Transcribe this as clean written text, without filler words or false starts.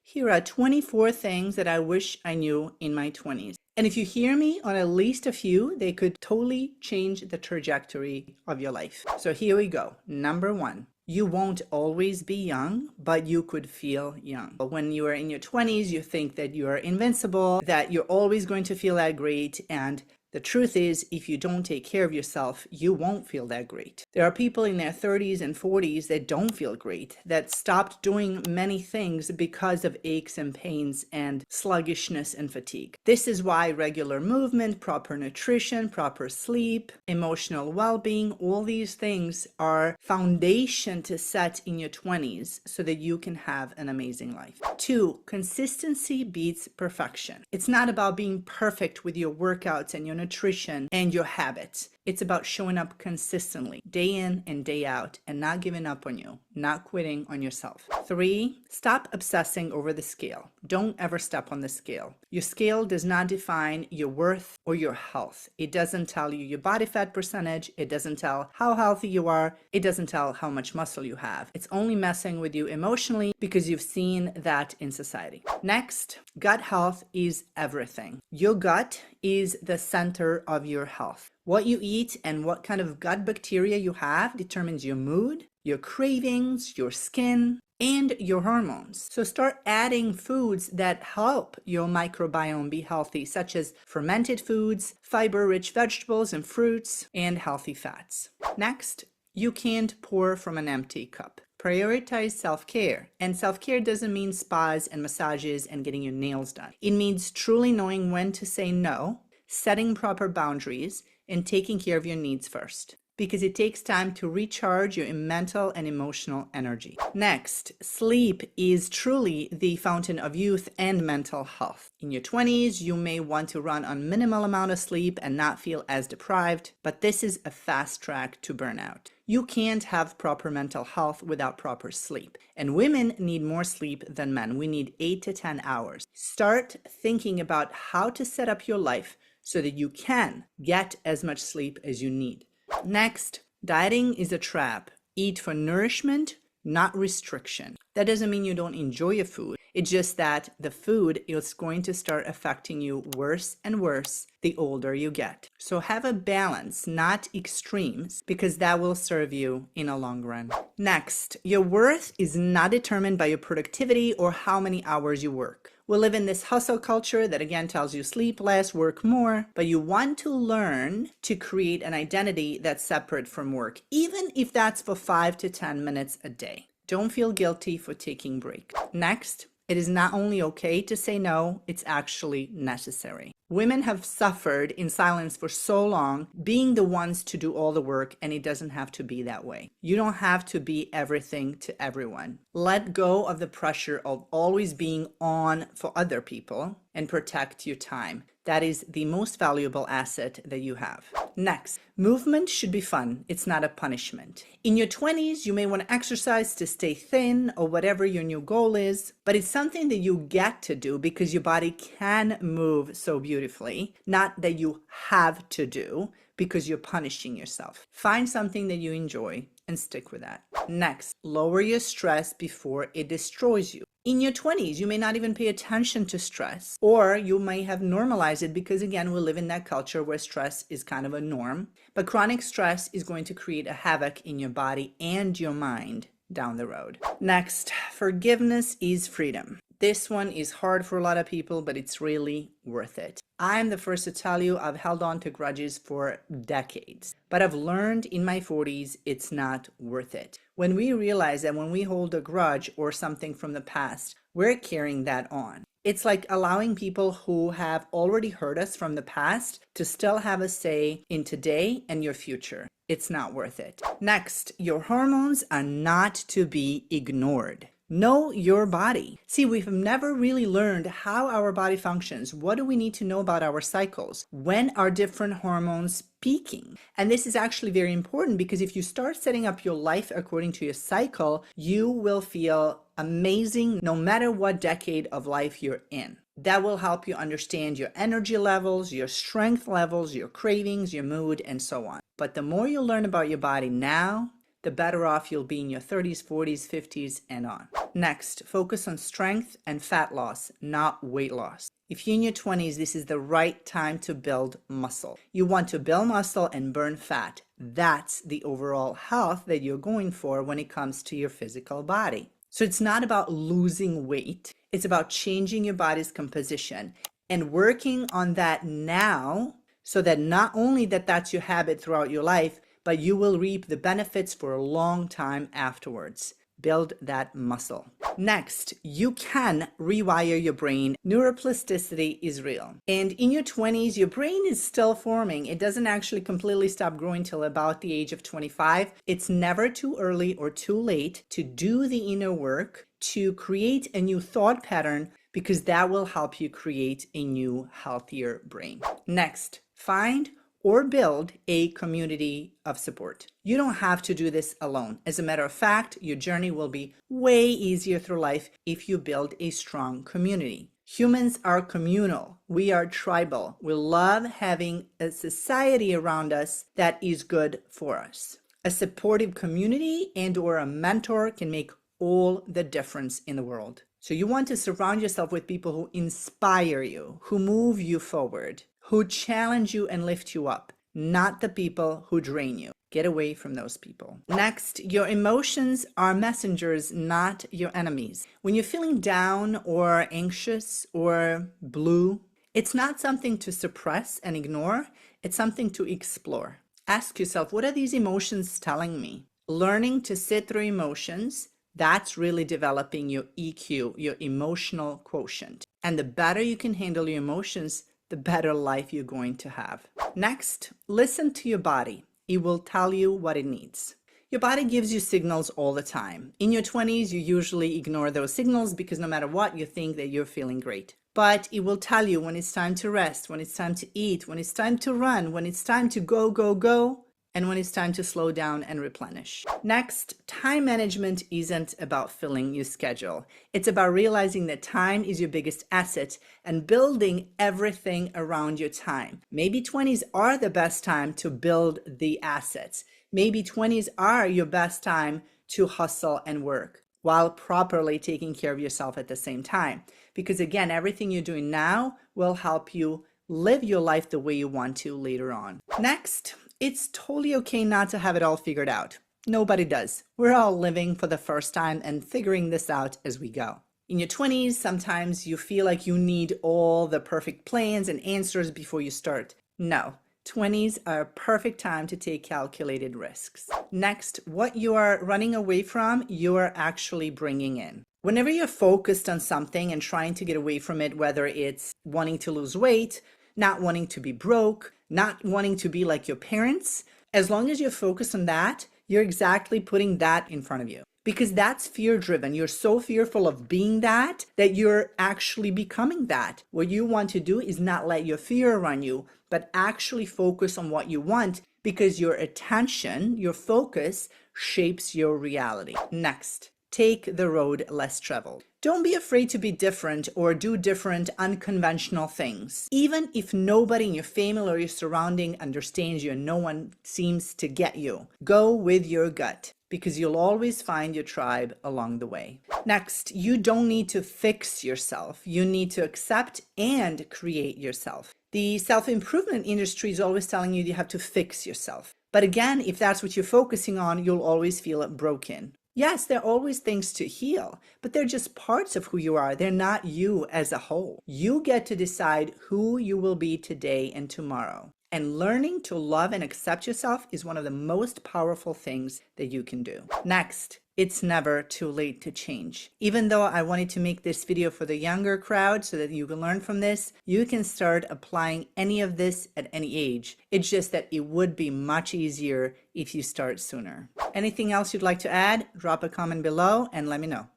Here are 24 things that I wish I knew in my 20s. And if you hear me on at least a few, they could totally change the trajectory of your life. So here we go. Number 1. You won't always be young, but you could feel young. When you are in your 20s, you think that you are invincible, that you're always going to feel that great, and the truth is, if you don't take care of yourself, you won't feel that great. There are people in their 30s and 40s that don't feel great, that stopped doing many things because of aches and pains and sluggishness and fatigue. This is why regular movement, proper nutrition, proper sleep, emotional well-being, all these things are foundation to set in your 20s so that you can have an amazing life. 2, consistency beats perfection. It's not about being perfect with your workouts and your nutrition and your habits. It's about showing up consistently, day in and day out, and not giving up on you, not quitting on yourself. 3, stop obsessing over the scale. Don't ever step on the scale. Your scale does not define your worth or your health. It doesn't tell you your body fat percentage. It doesn't tell how healthy you are. It doesn't tell how much muscle you have. It's only messing with you emotionally because you've seen that in society. Next, gut health is everything. Your gut is the center of your health. What you eat and what kind of gut bacteria you have determines your mood, your cravings, your skin, and your hormones. So start adding foods that help your microbiome be healthy, such as fermented foods, fiber-rich vegetables and fruits, and healthy fats. Next, you can't pour from an empty cup. Prioritize self-care. And self-care doesn't mean spas and massages and getting your nails done. It means truly knowing when to say no, setting proper boundaries, and taking care of your needs first, because it takes time to recharge your mental and emotional energy. Next, sleep is truly the fountain of youth and mental health. In your 20s, you may want to run on minimal amount of sleep and not feel as deprived, but this is a fast track to burnout. You can't have proper mental health without proper sleep. And women need more sleep than men. We need 8 to 10 hours. Start thinking about how to set up your life so that you can get as much sleep as you need. Next, dieting is a trap. Eat for nourishment, not restriction. That doesn't mean you don't enjoy your food. It's just that the food is going to start affecting you worse and worse the older you get. So have a balance, not extremes, because that will serve you in a long run. Next, your worth is not determined by your productivity or how many hours you work. We live in this hustle culture that again tells you sleep less, work more, but you want to learn to create an identity that's separate from work, even if that's for 5 to 10 minutes a day. Don't feel guilty for taking breaks. Next, it is not only okay to say no, it's actually necessary. Women have suffered in silence for so long, being the ones to do all the work, and it doesn't have to be that way. You don't have to be everything to everyone. Let go of the pressure of always being on for other people and protect your time. That is the most valuable asset that you have. Next, movement should be fun. It's not a punishment. In your 20s, you may want to exercise to stay thin or whatever your new goal is, but it's something that you get to do because your body can move so beautifully, not that you have to do because you're punishing yourself. Find something that you enjoy and stick with that. Next, lower your stress before it destroys you. In your 20s, you may not even pay attention to stress, or you may have normalized it because, again, we live in that culture where stress is kind of a norm. But chronic stress is going to create a havoc in your body and your mind down the road. Next, forgiveness is freedom. This one is hard for a lot of people, but it's really worth it. I'm the first to tell you I've held on to grudges for decades, but I've learned in my 40s it's not worth it. When we realize that when we hold a grudge or something from the past, we're carrying that on. It's like allowing people who have already hurt us from the past to still have a say in today and your future. It's not worth it. Next, your hormones are not to be ignored. Know your body. See, we've never really learned how our body functions. What do we need to know about our cycles? When are different hormones peaking? And this is actually very important because if you start setting up your life according to your cycle, you will feel amazing no matter what decade of life you're in. That will help you understand your energy levels, your strength levels, your cravings, your mood, and so on. But the more you learn about your body now, the better off you'll be in your 30s, 40s, 50s, and on. Next, focus on strength and fat loss, not weight loss. If you're in your 20s, this is the right time to build muscle. You want to build muscle and burn fat. That's the overall health that you're going for when it comes to your physical body. So it's not about losing weight. It's about changing your body's composition and working on that now so that not only that's your habit throughout your life, but you will reap the benefits for a long time afterwards. Build that muscle. Next, you can rewire your brain. Neuroplasticity is real. And in your 20s, your brain is still forming. It doesn't actually completely stop growing till about the age of 25. It's never too early or too late to do the inner work, to create a new thought pattern, because that will help you create a new, healthier brain. Next, find or build a community of support. You don't have to do this alone. As a matter of fact, your journey will be way easier through life if you build a strong community. Humans are communal. We are tribal. We love having a society around us that is good for us. A supportive community and/or a mentor can make all the difference in the world. So you want to surround yourself with people who inspire you, who move you forward, who challenge you and lift you up, not the people who drain you. Get away from those people. Next, your emotions are messengers, not your enemies. When you're feeling down or anxious or blue, it's not something to suppress and ignore. It's something to explore. Ask yourself, what are these emotions telling me? Learning to sit through emotions, that's really developing your EQ, your emotional quotient. And the better you can handle your emotions, the better life you're going to have. Next, listen to your body. It will tell you what it needs. Your body gives you signals all the time. In your 20s, you usually ignore those signals because no matter what, you think that you're feeling great. But it will tell you when it's time to rest, when it's time to eat, when it's time to run, when it's time to go, go, go, and when it's time to slow down and replenish. Next, time management isn't about filling your schedule. It's about realizing that time is your biggest asset and building everything around your time. Maybe 20s are the best time to build the assets. Maybe 20s are your best time to hustle and work while properly taking care of yourself at the same time. Because again, everything you're doing now will help you live your life the way you want to later on. Next, it's totally okay not to have it all figured out. Nobody does. We're all living for the first time and figuring this out as we go. In your 20s, sometimes you feel like you need all the perfect plans and answers before you start. No, 20s are a perfect time to take calculated risks. Next, what you are running away from, you are actually bringing in. Whenever you're focused on something and trying to get away from it, whether it's wanting to lose weight, not wanting to be broke, not wanting to be like your parents, as long as you're focused on that, you're exactly putting that in front of you. Because that's fear-driven. You're so fearful of being that you're actually becoming that. What you want to do is not let your fear run you, but actually focus on what you want, because your attention, your focus, shapes your reality. Next, take the road less traveled. Don't be afraid to be different or do different, unconventional things. Even if nobody in your family or your surrounding understands you and no one seems to get you, go with your gut, because you'll always find your tribe along the way. Next, you don't need to fix yourself. You need to accept and create yourself. The self-improvement industry is always telling you have to fix yourself. But again, if that's what you're focusing on, you'll always feel broken. Yes, there are always things to heal, but they're just parts of who you are. They're not you as a whole. You get to decide who you will be today and tomorrow. And learning to love and accept yourself is one of the most powerful things that you can do. Next, it's never too late to change. Even though I wanted to make this video for the younger crowd so that you can learn from this, you can start applying any of this at any age. It's just that it would be much easier if you start sooner. Anything else you'd like to add? Drop a comment below and let me know.